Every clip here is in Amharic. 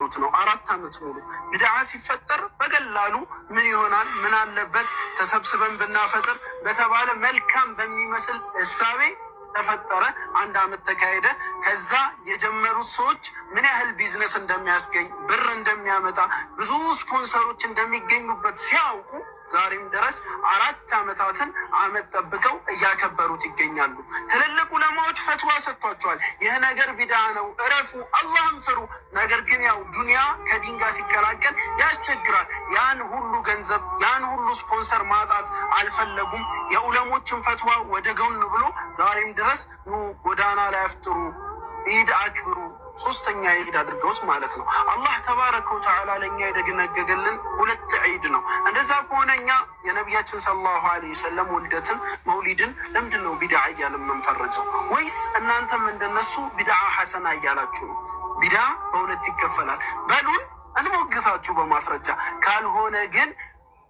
ነው 4 ዓመት ሙሉ ቢድዓ ሲፈጠር በቀላሉ ምን ይሆናል ምን አለበት ተሰብስበን ብናፈጥር በተባለ መልካም በሚመስል እሳቤ ተፈጠረ። 1 ዓመት ተካሄደ። ከዛ የጀመሩት ሰዎች ምን ያህል ቢዝነስ እንደሚያስገኝ ብር እንደሚያመጣ ብዙ ስፖንሰሮች እንደሚገኙበት ሲያውቁ ዛሬም ድረስ 4 ዓመታትን አመት ጠብቀው እያከበሩት ይገኛሉ። ትልልቅ ዑለማዎች ፈትዋ ሰጥቷቸዋል። ይህ ነገር ቢድዓ ነው፣ እረፉ፣ አላህን ፍሩ። ነገር ግን ያው ዱንያ ከዲን ጋር ሲቀላቀል ያስቸግራል። ያን ሁሉ ገንዘብ ያን ሁሉ ስፖንሰር ማጣት አልፈለጉም። የዑለሞችን ፈትዋ ወደ ጎን ብሎ ዛሬም ድረስ ጎዳና ላይ አፍጥሩ፣ ኢድ አክብሩ፣ 3ኛ ኢድ አድርገውት ማለት ነው። አላህ ተባረከ ወተዓላ ለእኛ የደነገገልን 2 ዒድ ነው። እንደዛ ከሆነ እኛ የነቢያችን ሰለላሁ ዐለይሂ ወሰለም ውልደትን መውሊድን ለምንድን ነው ቢድዓ እያልን የምንፈረጀው? ወይስ እናንተም እንደነሱ ቢድዓ ሐሰና እያላችሁ ነው? ቢድዓ በ2 ይከፈላል በሉን፣ እንሞግታችሁ በማስረጃ። ካልሆነ ግን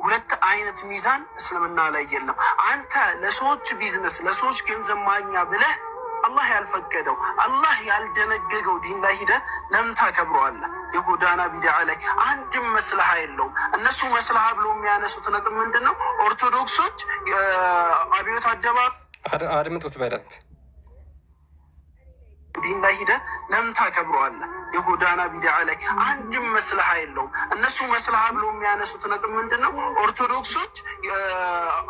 2 አይነት ሚዛን እስልምና ላይ የለም። አንተ ለሰዎች ቢዝነስ ለሰዎች ገንዘብ ማግኛ ብለህ አላህ ያልፈቀደው አላህ ያልደነገገው ዲን ላይ ሂደህ ለምን ታከብረዋለህ? የጎዳና ቢድዓ ላይ አንድም መስለሃ የለውም። እነሱ መስለሃ ብለው የሚያነሱት ነጥብ ምንድን ነው? ኦርቶዶክሶች አብዮት አደባባይ አድምጡት በደንብ ዲን ላይ ሂደህ ለምን ታከብረዋለህ? የጎዳና ቢድዓ ላይ አንድም መስለሃ የለውም። እነሱ መስለሃ ብለው የሚያነሱት ነጥብ ምንድን ነው? ኦርቶዶክሶች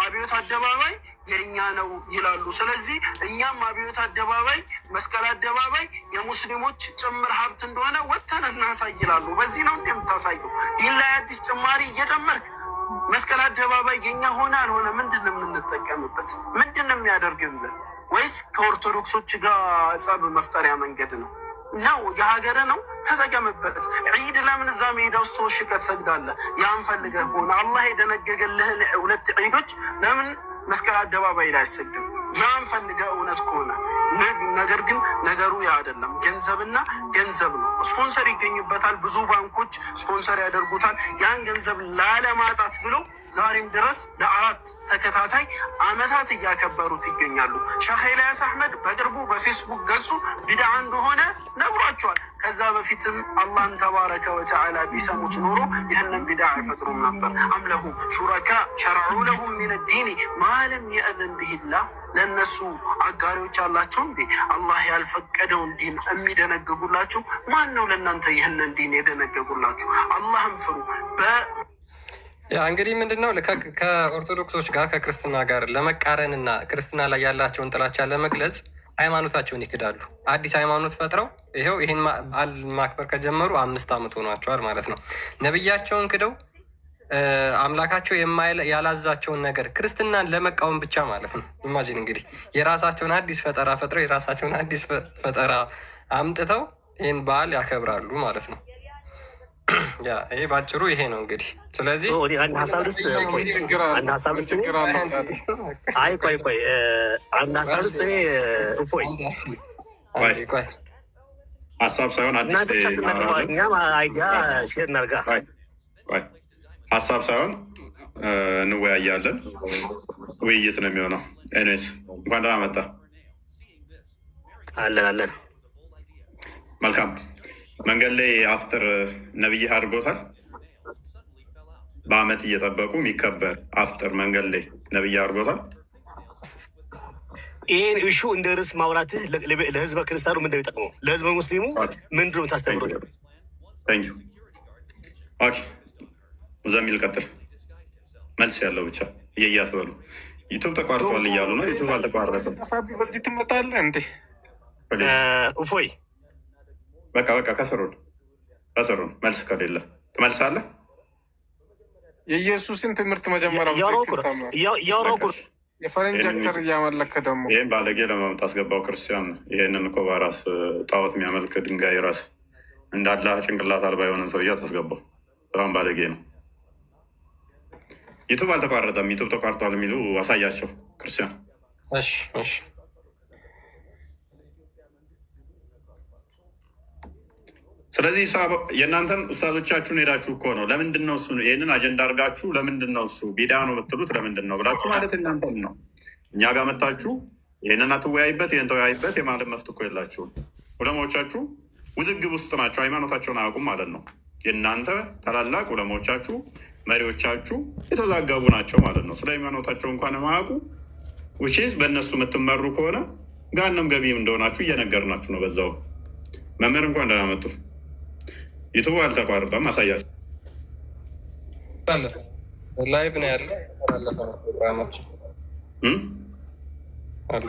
አብዮት አደባባይ የእኛ ነው ይላሉ። ስለዚህ እኛም አብዮት አደባባይ መስቀል አደባባይ የሙስሊሞች ጭምር ሀብት እንደሆነ ወጥተን እናሳይ ይላሉ። በዚህ ነው እንደምታሳየው ዲን ላይ አዲስ ጭማሪ እየጨመርክ መስቀል አደባባይ የኛ ሆነ አልሆነ ምንድን ነው የምንጠቀምበት? ምንድን ነው የሚያደርግልን? ወይስ ከኦርቶዶክሶች ጋር ጸብ መፍጠሪያ መንገድ ነው? ነው የሀገር ነው፣ ተጠቀምበት። ዒድ ለምን እዛ ሜዳ ውስጥ ተወሽቀህ ትሰግዳለህ? ያን ፈልገህ ከሆነ አላህ የደነገገልህን 2 ዒዶች ለምን መስቀል አደባባይ ላይ አይሰግም? ያን ፈልገህ እውነት ከሆነ ነገር ግን ነገሩ ያ አይደለም። ገንዘብና ገንዘብ ነው። ስፖንሰር ይገኝበታል። ብዙ ባንኮች ስፖንሰር ያደርጉታል። ያን ገንዘብ ላለማጣት ብለው ዛሬም ድረስ ለ4 ተከታታይ ዓመታት እያከበሩት ይገኛሉ። ሼህ ኢልያስ አህመድ በቅርቡ በፌስቡክ ገጹ ቢድዓ እንደሆነ ነግሯቸዋል። ከዛ በፊትም አላህን ተባረከ ወተዓላ ቢሰሙት ኖሮ ይህንን ቢድዓ አይፈጥሩም ነበር። አምለሁ ሹረካ ሸርዑ ለሁም ሚን ዲኒ ማለም የእዘን ብሂላህ። ለእነሱ አጋሪዎች አላቸው እንዴ? አላህ ያልፈቀደውን ዲን የሚደነግጉላችሁ ማን ነው? ለእናንተ ይህንን ዲን የደነገጉላችሁ? አላህን ፍሩ። ያ እንግዲህ ምንድን ነው ከኦርቶዶክሶች ጋር ከክርስትና ጋር ለመቃረንና ክርስትና ላይ ያላቸውን ጥላቻ ለመግለጽ ሃይማኖታቸውን ይክዳሉ። አዲስ ሃይማኖት ፈጥረው ይኸው ይህን በዓል ማክበር ከጀመሩ 5 ዓመት ሆኗቸዋል ማለት ነው። ነቢያቸውን ክደው አምላካቸው ያላዛቸውን ነገር ክርስትናን ለመቃወም ብቻ ማለት ነው። ኢማጂን እንግዲህ የራሳቸውን አዲስ ፈጠራ ፈጥረው የራሳቸውን አዲስ ፈጠራ አምጥተው ይህን በዓል ያከብራሉ ማለት ነው። ያ ይሄ ባጭሩ ይሄ ነው እንግዲህ። ስለዚህ አንድ ሀሳብ ልስጥ። አይ ቆይ አንድ ሀሳብ ልስጥ። እኔ ቆይ ሀሳብ ሳይሆን እኛም አይዲያ ሼር እናድርጋ። ሀሳብ ሳይሆን እንወያያለን። ውይይት ነው የሚሆነው። ኤኒዌይስ እንኳን ደህና መጣ። አለን መልካም። መንገድ ላይ አፍጥር ነብይህ አድርጎታል። በአመት እየጠበቁ የሚከበር አፍጥር መንገድ ላይ ነብይህ አድርጎታል። ይህን እሹ እንደ ርዕስ ማውራትህ ለህዝበ ክርስቲያኑ ምንድነው የሚጠቅመው? ለህዝበ ሙስሊሙ ምንድነው የምታስተምረው? ኦኬ ዘሚል ቀጥል። መልስ ያለው ብቻ እየያት በሉ። ዩቱብ ተቋርጧል እያሉ ነው። ዩቱብ አልተቋረጠም። በዚህ ትመጣለህ እንዴ? እፎይ በቃ ከስሩን መልስ ከሌለ ትመልሳለህ። የኢየሱስን ትምህርት መጀመሪያ የፈረንጅ አክተር እያመለከ ደግሞ ይህም ባለጌ ለማምጣት አስገባው ክርስቲያን። ይህንን እኮ በራስ ጣዖት የሚያመልክ ድንጋይ ራስ እንዳላ ጭንቅላት አልባ የሆነን ሰውዬ አስገባው። በጣም ባለጌ ነው። ዩቱብ አልተቋረጠም። ዩቱብ ተቋርጧል የሚሉ አሳያቸው ክርስቲያን። እሺ ስለዚህ የእናንተን ኡስታዞቻችሁን ሄዳችሁ እኮ ነው። ለምንድን ነው እሱ ይህንን አጀንዳ አድርጋችሁ ለምንድን ነው እሱ ቢድዓ ነው የምትሉት? ለምንድን ነው ብላችሁ ማለት እናንተን ነው። እኛ ጋር መታችሁ ይህንን አትወያይበት ይህን ተወያይበት የማለት መፍት እኮ የላችሁም። ዑለማዎቻችሁ ውዝግብ ውስጥ ናቸው። ሃይማኖታቸውን አያውቁም ማለት ነው። የእናንተ ታላላቅ ዑለሞቻችሁ መሪዎቻችሁ የተዛገቡ ናቸው ማለት ነው። ስለ ሃይማኖታቸው እንኳን የማያውቁ ውጪዝ በእነሱ የምትመሩ ከሆነ ጋንም ገቢ እንደሆናችሁ እየነገርናችሁ ነው። በዛው መምህር እንኳን ደህና መጡ። ዩቱብ አልተቋረጠም። አሳያቸው ላይቭ ነው ያለ ፕሮግራማችን አለ።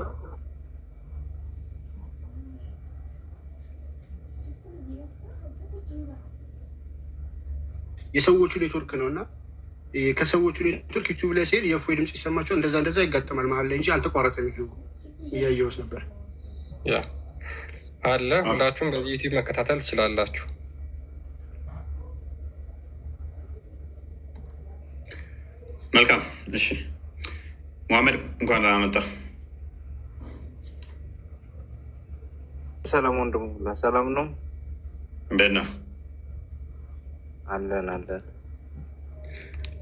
የሰዎቹ ኔትወርክ ነው እና ከሰዎቹ ኔትወርክ ዩቲዩብ ላይ ሲሄድ የእፎይ ድምፅ ይሰማቸው እንደዛ ይጋጠማል መሀል ላይ እንጂ አልተቋረጠም። ዩቲዩብ እያየሁት ነበር አለ። ሁላችሁም በዚህ ዩቲዩብ መከታተል ትችላላችሁ። መልካም እሺ። መሐመድ እንኳን ደህና መጣ። ሰላም ወንድሙ፣ ሰላም ነው። እንዴት ነህ? አለን።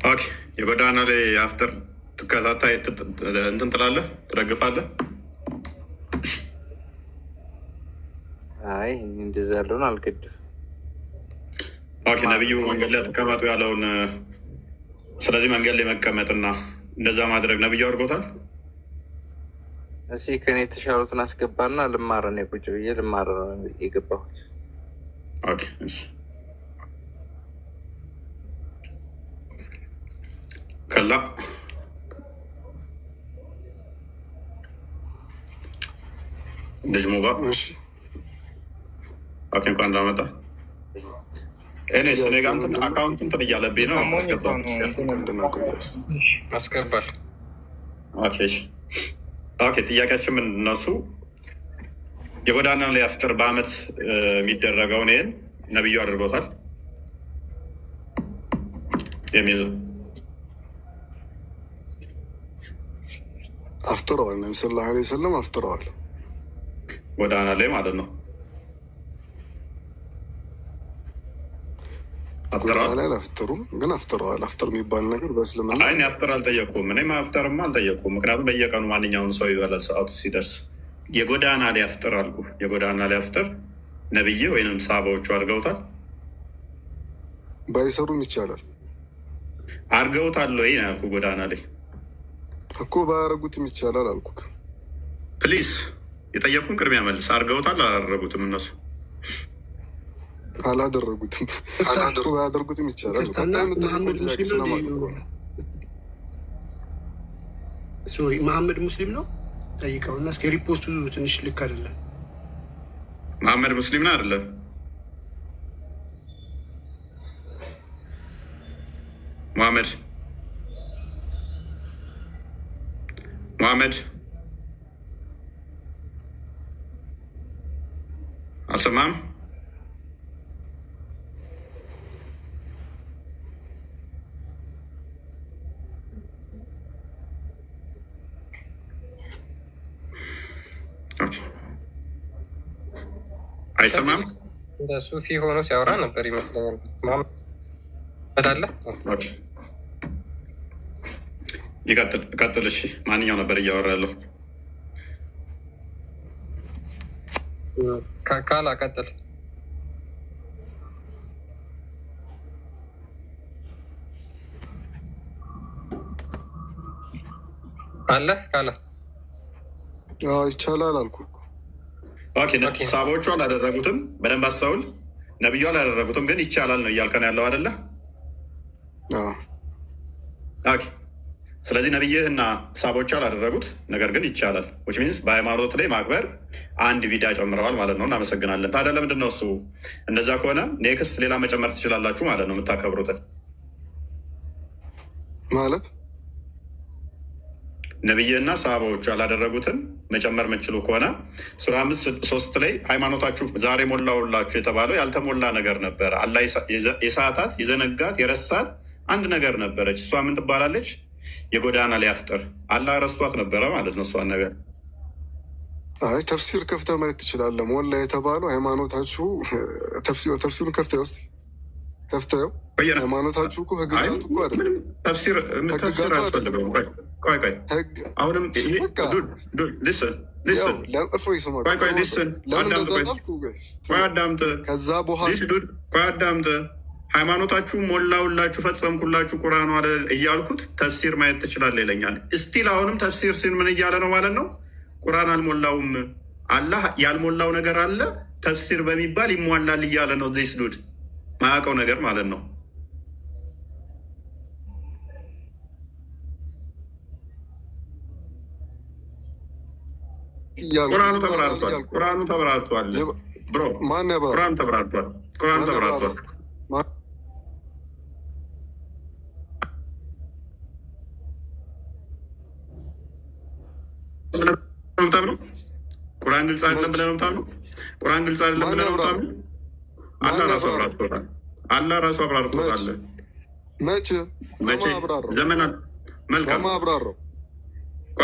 ኦኬ። የጎዳና ላይ አፍጥር ተከታታይ እንትን ትላለህ፣ ትደግፋለህ? አይ እንደዛ ያለውን አልገድፍም። ኦኬ። ነቢዩ መንገድ ላይ ተቀመጡ ያለውን ስለዚህ መንገድ ላይ መቀመጥና እንደዛ ማድረግ ነብዩ አድርጎታል። እስኪ ከኔ የተሻሉትን አስገባና ልማር ነው ቁጭ ብዬ ልማር ነው የገባሁት። ኦኬ እሺ። ከላ ልጅ ሙባ ኦኬ። እንኳን እንዳመጣ እኔ ስኔጋ እንትን አካውንት እንትን እያለብኝ ነው አስገባል። ኦኬ ጥያቄያችን ምን እነሱ የጎዳና ላይ አፍጥር በአመት የሚደረገውን ይህን ነብዩ አድርጎታል የሚል አፍጥረዋል። ነቢ ሰለላሁ ዐለይሂ ወሰለም አፍጥረዋል ጎዳና ላይ ማለት ነው። ጎዳና ላይ አላፍጥሩም፣ ግን አፍጥረዋል። አፍጥር የሚባል ነገር በእስልምና አይን አፍጥር አልጠየቁም። እኔም አፍጠርማ አልጠየቁም። ምክንያቱም በየቀኑ ማንኛውም ሰው ይበላል ሰዓቱ ሲደርስ። የጎዳና ላይ አፍጥር አልኩ። የጎዳና ላይ አፍጥር ነብዬ ወይንም ሳባዎቹ አድርገውታል። ባይሰሩም ይቻላል። አድርገውታል ወይ ነው ያልኩ። ጎዳና ላይ እኮ ባያረጉትም ይቻላል አልኩ። ፕሊዝ የጠየቁን ቅድሚያ መልስ። አድርገውታል አላደረጉትም? እነሱ አላደረጉትም። ባያደርጉትም ይቻላል። መሐመድ ሙስሊም ነው ጠይቀው እና እስከ ሪፖስቱ ትንሽ ልክ አይደለም። መሐመድ ሙስሊም ነው አይደለም? መሐመድ አልሰማም። አይሰማም። እንደ ሱፊ ሆኖ ሲያወራ ነበር ይመስለኛል። ማመዳለ ይቀጥል። እሺ ማንኛው ነበር እያወራ ያለው? ካላ ቀጥል። አለ ካላ ይቻላል አልኩ። ሳቦቹ አላደረጉትም። በደንብ አስተውል። ነብዩ አላደረጉትም፣ ግን ይቻላል ነው እያልከን ያለው አይደለ? ስለዚህ ነብይህ እና ሳቦቹ አላደረጉት፣ ነገር ግን ይቻላል። ዊች ሚንስ በሃይማኖት ላይ ማክበር አንድ ቢዳ ጨምረዋል ማለት ነው። እናመሰግናለን። ታዲያ ለምንድን ነው እሱ? እንደዛ ከሆነ ኔክስት ሌላ መጨመር ትችላላችሁ ማለት ነው። የምታከብሩትን ማለት ነብይና ሰሃባዎቹ ያላደረጉትን መጨመር የምችሉ ከሆነ ሱራ 5:3 ላይ ሃይማኖታችሁ ዛሬ ሞላውላችሁ የተባለው ያልተሞላ ነገር ነበረ። አላህ የሰዓታት የዘነጋት የረሳት አንድ ነገር ነበረች። እሷ ምን ትባላለች? የጎዳና ላይ አፍጥር። አላህ ረስቷት ነበረ ማለት ነው እሷን ነገር። አይ ተፍሲር ከፍተህ ማየት ትችላለህ። ሞላ የተባለው ሃይማኖታችሁ ተፍሲሩን ከፍተህ ውስጥ ከፍተው ሃይማኖታችሁ እኮ ህግጋቱ እኮ አይደለም። ተፍሲር አሁንም ከዛ በኋላ አዳምጥ። ሃይማኖታችሁ ሞላውላችሁ ፈጸምኩላችሁ ቁርአኑ አለ እያልኩት ተፍሲር ማየት ትችላለህ ይለኛል። እስቲል አሁንም ተፍሲር ሲል ምን እያለ ነው ማለት ነው? ቁርአን አልሞላውም፣ አላህ ያልሞላው ነገር አለ ተፍሲር በሚባል ይሟላል እያለ ነው። ዚስ ዱድ ማያውቀው ነገር ማለት ነው። ቁርአኑ ተብራርቷል። ቁርአኑ ተብራርቷል ብሮ። ቁርአኑ ተብራርቷል። ቁርአኑ ተብራርቷል። ቁርአን ግልጽ አይደለም ብለህ ነው የምታምነው? ቁርአን ግልጽ አይደለም ብለህ ነው የምታምነው? አላህ ራሱ አብራርቶታል። አላህ ራሱ አብራርቶታል። መቼ ዘመናት መልካም አብራራው።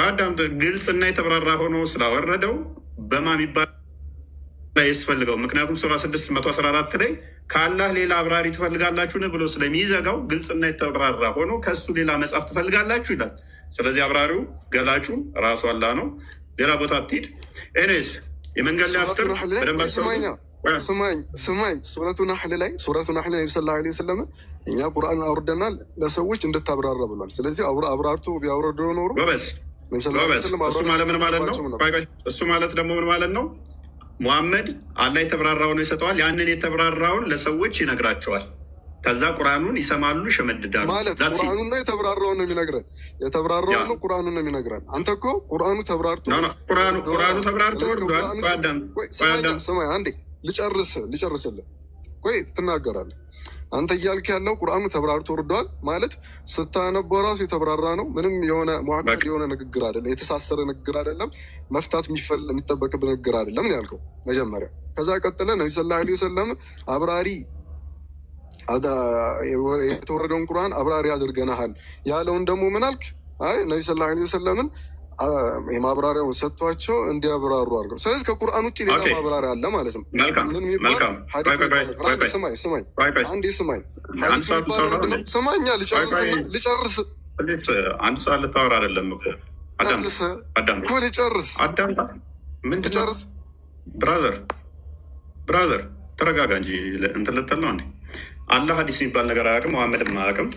አዳምጥ። ግልጽና የተብራራ ሆኖ ስላወረደው በማ የሚባል ላይ ያስፈልገው። ምክንያቱም ሱራ 614 ላይ ከአላህ ሌላ አብራሪ ትፈልጋላችሁን ብሎ ስለሚዘጋው ግልጽና የተብራራ ሆኖ ከእሱ ሌላ መጽሐፍ ትፈልጋላችሁ ይላል። ስለዚህ አብራሪው ገላጩ ራሱ አላህ ነው። ሌላ ቦታ አትሂድ። ኤኒዌይስ የመንገድ ላይ አፍጥር ስማኝ። ሱረቱ ናሕል ላይ ነቢ ሰለላሁ ዐለይሂ ወሰለም እኛ ቁርአን አውርደናል ለሰዎች እንድታብራራ ብሏል። ስለዚህ አብራርቶ ቢያወርደው ኖሮ እሱ ማለት ምን ማለት ነው? እሱ ማለት ደግሞ ምን ማለት ነው? ሙሐመድ አላህ የተብራራውን ይሰጠዋል። ያንን የተብራራውን ለሰዎች ይነግራቸዋል። ከዛ ቁርአኑን ይሰማሉ፣ ይሸመድዳሉ። ማለት ቁርአኑን ነው የተብራራውን ነው የሚነግረን። የተብራራውን ነው ቁርአኑን ነው የሚነግረን። አንተ እኮ ቁርአኑ ተብራርቶ ቁርአኑ ተብራርቶ ወርዷል። ስማኝ አንዴ ልጨርስልህ። ቆይ ትናገራለህ። አንተ እያልክ ያለው ቁርአኑ ተብራርቶ ወርዷል ማለት ስታነበው ራሱ የተብራራ ነው። ምንም የሆነ ሙሐከል የሆነ ንግግር አይደለም፣ የተሳሰረ ንግግር አይደለም፣ መፍታት የሚጠበቅብህ ንግግር አይደለም ነው ያልከው መጀመሪያ። ከዛ ቀጥለ ነቢ ሰለላሁ ዐለይሂ ወሰለም አብራሪ የተወረደውን ቁርአን አብራሪ አድርገናሃል ያለውን ደግሞ ምን አልክ? አይ ነቢ ሰለላሁ ዐለይሂ ወሰለምን የማብራሪያውን ሰጥቷቸው እንዲያብራሩ አድርገው። ስለዚህ ከቁርአን ውጭ ሌላ ማብራሪያ አለ ማለት ነው። ምን የሚባል ስማኝ አንዴ ስማኝ። ስማኛ ልጨርስ። አንድ ሰዓት ልታወራ አይደለም እኮ ልጨርስ። ልጨርስ። ብራዘር ተረጋጋ እንጂ እንትን ልትል ነው እንዴ? አላህ ሀዲስ የሚባል ነገር አያውቅም፣ መሐመድም አያውቅም።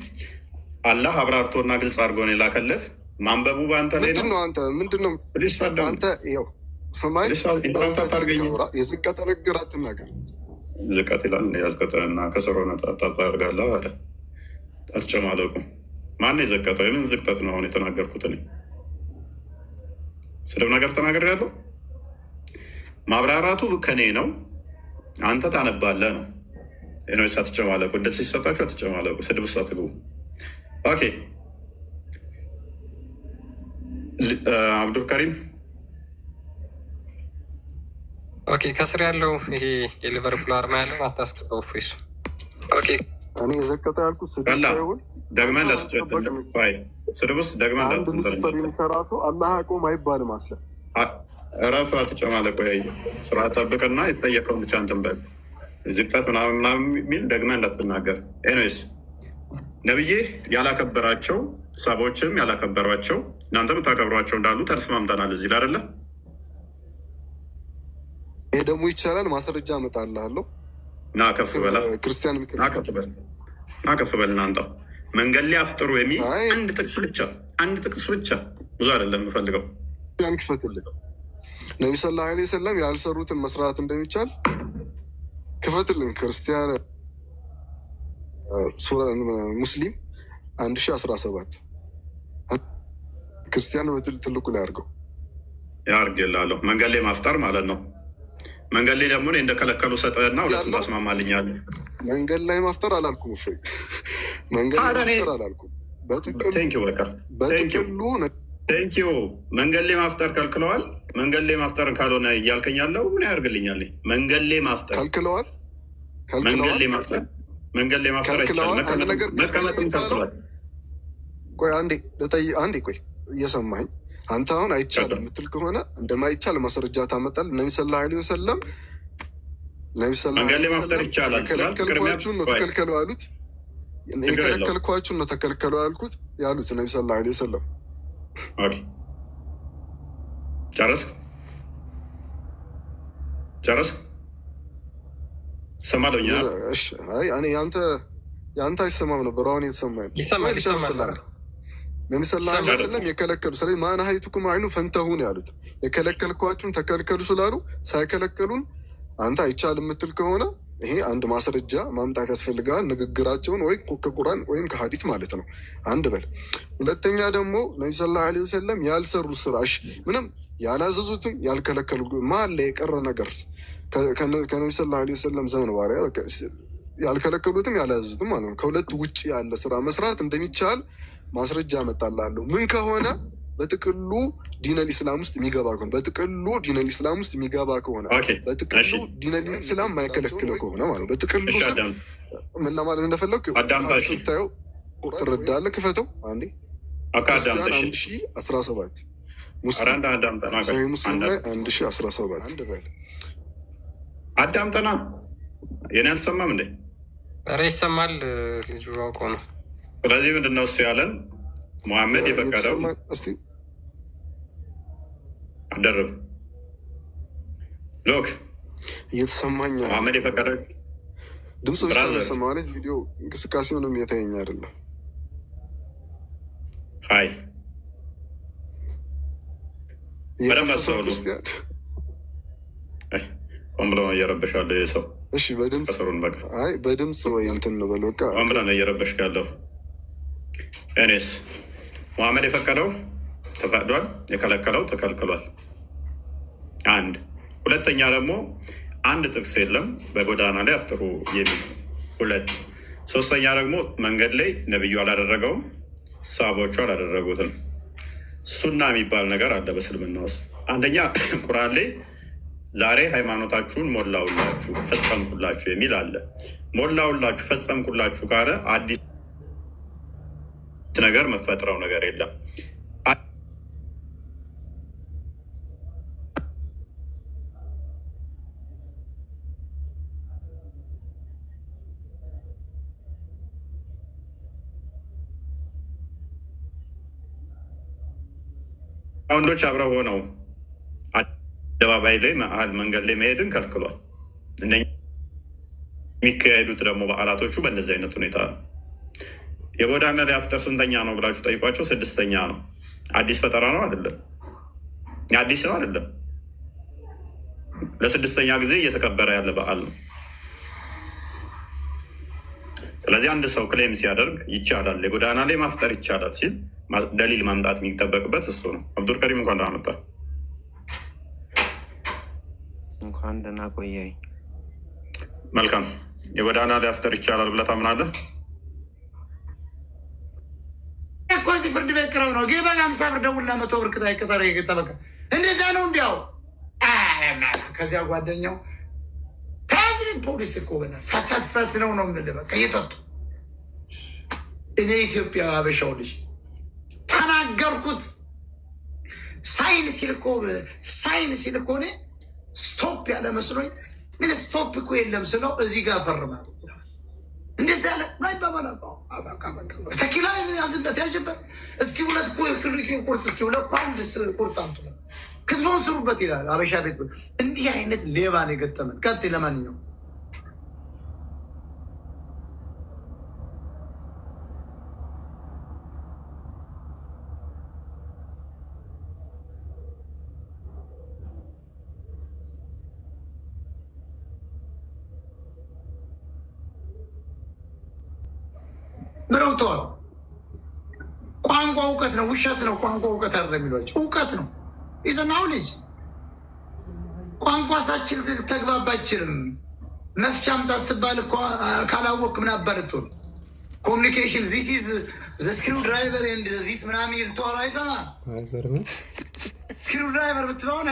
አላህ አብራርቶና ግልጽ አድርጎ ነው የላከለት። ማንበቡ በአንተ ላይ ነው። አንተ ምንድነው አንተ ው ስማኝ፣ የዝቀጠ ንግግር አትናገር። ዝቀት ይላል ያዝቀጠና ከሰሮነ ታደርጋለህ አለ። አትጨማለቁ። ማን የዘቀጠው? የምን ዝቅጠት ነው አሁን የተናገርኩት? እኔ ስድብ ነገር ተናገር ያለው ማብራራቱ ከኔ ነው። አንተ ታነባለህ ነው። ኖስ አትጨማለቁ። እድል ሲሰጣችሁ አትጨማለቁ። ስድብ ውስጥ አትግቡ። ኦኬ አብዱልከሪም ኦኬ። ከስር ያለው ይሄ የሊቨርፑል አርማ ያለው አታስገባው። ፌሱ ኦኬ። እኔ የዘቀጠ ያልኩት ደግመን ስድብ ውስጥ ደግመን የሚሰራ ሰው አላህ አቆም አይባልም። አስለ እረፍ፣ አትጨማለቁ። ስርዓት ጠብቅና የተጠየቀውን ብቻ እንትን በል። ዝቅጠት ምናምን የሚል ደግመህ እንዳትናገር። ኤኒዌይስ ነብዬ ያላከበራቸው ሰቦችም ያላከበሯቸው እናንተ የምታከብሯቸው እንዳሉ ተስማምተናል እዚህ ላይ አይደለ? ይሄ ደግሞ ይቻላል። ማስረጃ እመጣልሃለሁ። ና ከፍ በላ ክርስቲያን ና ከፍ በል እናንተ መንገድ ላይ አፍጥሩ የሚል አንድ ጥቅስ ብቻ ብዙ አይደለም የምፈልገው። ያን ክፈትልኝ። ነቢ ሰለላሁ ዐለይሂ ወሰለም ያልሰሩትን መስራት እንደሚቻል ክፈትልን። ክርስቲያን ሙስሊም 1017 ክርስቲያን ትልቁ ላይ አድርገው ያርግላለሁ። መንገድ ላይ ማፍጠር ማለት ነው። መንገድ ላይ ደግሞ እንደከለከሉ ሰጠና ሁለቱም ታስማማልኛለህ። መንገድ ላይ ማፍጠር አላልኩም። መንገድ ላይ ማፍጠር አላልኩም። በጥቅሉ መንገድ ላይ ማፍጠር ከልክለዋል። መንገድ ላይ ማፍጠር ካልሆነ እያልከኝ ያለው ምን ያደርግልኛል? መንገድ ላይ ማፍጠር ከልክለዋል። መንገድ ላይ ማፍጠር አይቻልም። መቀመጥም ከልክለዋል። ቆይ አንዴ ቆይ እየሰማኝ አንተ አሁን አይቻልም የምትል ከሆነ እንደማይቻል ማስረጃ ታመጣል። ነቢ ሰለላሁ ዐለይሂ ወሰለም መንገድ ላይ ማፍጠር ይቻላል። የከለከልኳችሁን ነው ተከልከሉ ያሉት። የከለከልኳችሁን ነው ተከልከሉ ያሉት ነቢ ሰለላሁ ዐለይሂ ወሰለም። ጨረስ ጨርስ ሰማለኛ። አይ እኔ ያንተ አይሰማም ነበር፣ አሁን የተሰማኝ ነው። ይሰማል። ነቢ ሰለላሁ ዐለይሂ ወሰለም የከለከሉ ስለዚህ ማን ሀይቱኩም አይኑ ፈንተሁን ያሉት የከለከልኳችሁን ተከልከሉ ስላሉ ሳይከለከሉን አንተ አይቻል የምትል ከሆነ ይሄ አንድ ማስረጃ ማምጣት ያስፈልጋል። ንግግራቸውን ወይ ከቁርአን ወይም ከሀዲት ማለት ነው። አንድ በል። ሁለተኛ ደግሞ ነቢ ሰለላሁ ዐለይሂ ወሰለም ያልሰሩ ስራሽ ምንም ያላዘዙትም ያልከለከሉ ማን ላይ የቀረ ነገር ከነቢ ሰለላሁ ዐለይሂ ወሰለም ዘመን ባሪያ ያልከለከሉትም ያላዘዙትም ማለት ነው። ከሁለት ውጭ ያለ ስራ መስራት እንደሚቻል ማስረጃ አመጣላለሁ። ምን ከሆነ በጥቅሉ ዲነል ኢስላም ውስጥ የሚገባ ከሆነ በጥቅሉ ዲነል ኢስላም ውስጥ የሚገባ ከሆነ በጥቅሉ ዲነል ኢስላም የማይከለክለው ከሆነ ማለት በጥቅሉ ስል ምን ለማለት እንደፈለግ ስታየው ትረዳለህ። ክፈተው አንዴ 1017 ሙስሊም ላይ 1017 አንድ በል አዳምጠና የኔ አልሰማም እንዴ? ኧረ ይሰማል። ልጁ አውቆ ነው። ስለዚህ ምንድነው እሱ ያለን ሙሐመድ የፈቀደው እስቲ አደረብ ሎክ እየተሰማኝ ሙሐመድ የፈቀደው ድምፅ ብቻ ነው ማለት ቪዲዮ እንቅስቃሴውንም እየታየኝ አይደለም። ሀይ በደንብ አስተውሉ። ሆን ብሎ ነው እየረበሻለ ሰው። እሺ በድምፅ አይ በድምፅ ወይ እንትን እንበል በቃ ሆን ብላ ነው እየረበሽ ያለው። እኔስ ሙሐመድ የፈቀደው ተፈቅዷል፣ የከለከለው ተከልክሏል። አንድ ሁለተኛ ደግሞ አንድ ጥቅስ የለም በጎዳና ላይ አፍጥሩ የሚል ሁለት ሶስተኛ ደግሞ መንገድ ላይ ነብዩ አላደረገውም፣ ሰሃቦቹ አላደረጉትም። ሱና የሚባል ነገር አለ በእስልምና ውስጥ። አንደኛ ቁርአን ላይ ዛሬ ሃይማኖታችሁን ሞላውላችሁ ፈጸምኩላችሁ የሚል አለ። ሞላውላችሁ ፈጸምኩላችሁ ካለ አዲስ ነገር መፈጥረው ነገር የለም። ወንዶች አብረው ሆነው አደባባይ ላይ መሀል መንገድ ላይ መሄድን ከልክሏል። የሚካሄዱት ደግሞ በዓላቶቹ በእንደዚህ አይነት ሁኔታ ነው። የጎዳና ላይ አፍጠር ስንተኛ ነው ብላችሁ ጠይቋቸው። 6ኛ ነው። አዲስ ፈጠራ ነው አይደለም፣ አዲስ ነው አይደለም። ለ6ኛ ጊዜ እየተከበረ ያለ በዓል ነው። ስለዚህ አንድ ሰው ክሌም ሲያደርግ ይቻላል፣ የጎዳና ላይ ማፍጠር ይቻላል ሲል ደሊል ማምጣት የሚጠበቅበት እሱ ነው። አብዱል ከሪም እንኳን ደህና መጣህ። እንኳን ደህና ቆየኝ። መልካም። የጎዳና ላይ አፍጠር ይቻላል ብለህ ታምናለህ? እዚህ ፍርድ ቤት ቅረብ ነው ጌባ 50 ብር ደውልና 100 ብር ቅጠር ጠበቃ እንደዛ ነው። እንዲያው ከዚያ ጓደኛው ታዝን ፖሊስ እኮ ፈተፈት ነው የምልህ። በቃ እየጠጡ እኔ ኢትዮጵያ አበሻው ልጅ ተናገርኩት። ሳይን ሲል እኮ እኔ ስቶፕ ያለ መስሎኝ ምን ስቶፕ እኮ የለም ስለው እዚህ ጋር ፈርማል እንደዛ ያለ ናይ ባባላባው ተኪላ ያዝበት ያጅበት እስኪ 2 ኪሎ ቁርጥ እስኪ 2 ፓውንድ ቁርጥ አምጡ ክትፎን ስሩበት ይላል አበሻ ቤት። እንዲህ አይነት ሌባ ነው የገጠመን። ቀጥይ። ለማንኛውም ምረውተዋል። ቋንቋ እውቀት ነው፣ ውሸት ነው። ቋንቋ እውቀት አይደለም የሚሏቸው እውቀት ነው። ይዘናው ልጅ ቋንቋ ሳችል ተግባባ አይችልም። መፍቻ አምጣ ስትባል እኮ ካላወቅ ምን አባልቶ ኮሚኒኬሽን ዚስ ኢዝ ዘ ስክሪው ድራይቨር ኤንድ ዚስ ምናምን ይልተዋል። አይሰማ ስክሪው ድራይቨር ብትለውን